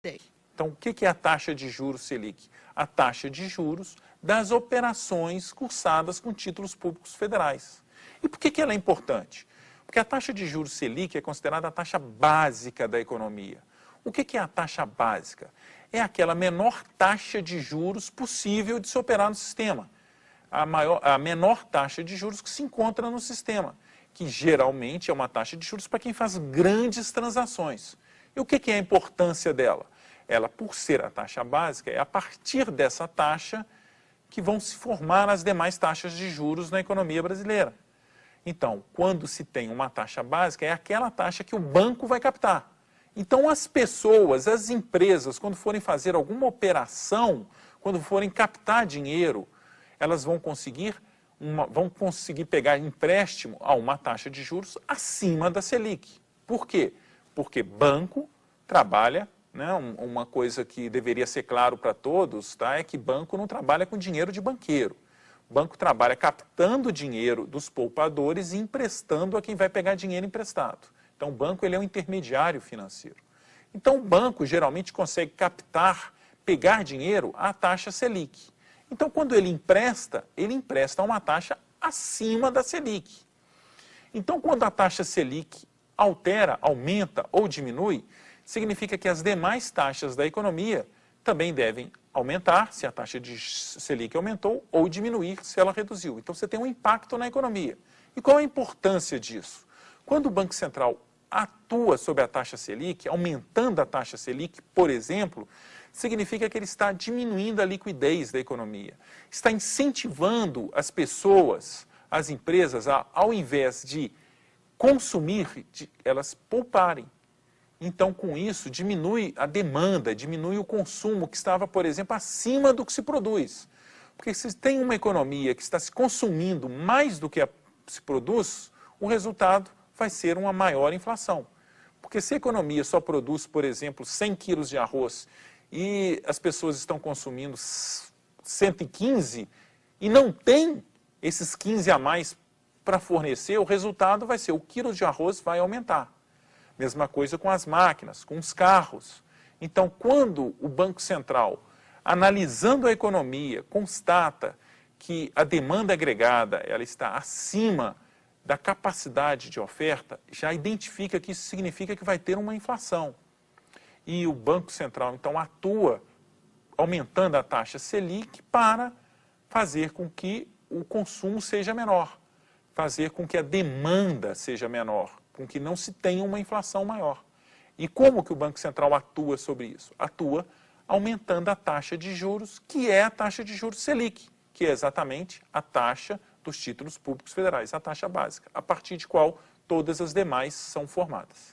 Sei. Então, o que é a taxa de juros Selic? A taxa de juros das operações cursadas com títulos públicos federais. E por que ela é importante? Porque a taxa de juros Selic é considerada a taxa básica da economia. O que é a taxa básica? É aquela menor taxa de juros possível de se operar no sistema. A menor taxa de juros que se encontra no sistema, que geralmente é uma taxa de juros para quem faz grandes transações. E o que é a importância dela? Ela, por ser a taxa básica, é a partir dessa taxa que vão se formar as demais taxas de juros na economia brasileira. Então, quando se tem uma taxa básica, é aquela taxa que o banco vai captar. Então, as pessoas, as empresas, quando forem fazer alguma operação, quando forem captar dinheiro, elas vão conseguir pegar empréstimo a uma taxa de juros acima da Selic. Por quê? Porque banco trabalha, né, uma coisa que deveria ser claro para todos, tá, é que banco não trabalha com dinheiro de banqueiro. O banco trabalha captando dinheiro dos poupadores e emprestando a quem vai pegar dinheiro emprestado. Então, o banco ele é um intermediário financeiro. Então, o banco geralmente consegue pegar dinheiro à taxa Selic. Então, quando ele empresta a uma taxa acima da Selic. Então, quando a taxa Selic altera, aumenta ou diminui, significa que as demais taxas da economia também devem aumentar, se a taxa de Selic aumentou, ou diminuir, se ela reduziu. Então, você tem um impacto na economia. E qual a importância disso? Quando o Banco Central atua sobre a taxa Selic, aumentando a taxa Selic, por exemplo, significa que ele está diminuindo a liquidez da economia. Está incentivando as pessoas, as empresas, ao invés de consumir, elas pouparem. Então, com isso, diminui a demanda, diminui o consumo que estava, por exemplo, acima do que se produz. Porque se tem uma economia que está se consumindo mais do que se produz, o resultado vai ser uma maior inflação. Porque se a economia só produz, por exemplo, 100 quilos de arroz e as pessoas estão consumindo 115 e não tem esses 15 a mais para fornecer, o resultado vai ser o quilo de arroz vai aumentar. Mesma coisa com as máquinas, com os carros. Então, quando o Banco Central, analisando a economia, constata que a demanda agregada ela está acima da capacidade de oferta, já identifica que isso significa que vai ter uma inflação. E o Banco Central, então, atua aumentando a taxa Selic para fazer com que o consumo seja menor, fazer com que a demanda seja menor, com que não se tenha uma inflação maior. E como que o Banco Central atua sobre isso? Atua aumentando a taxa de juros, que é a taxa de juros Selic, que é exatamente a taxa dos títulos públicos federais, a taxa básica, a partir de qual todas as demais são formadas.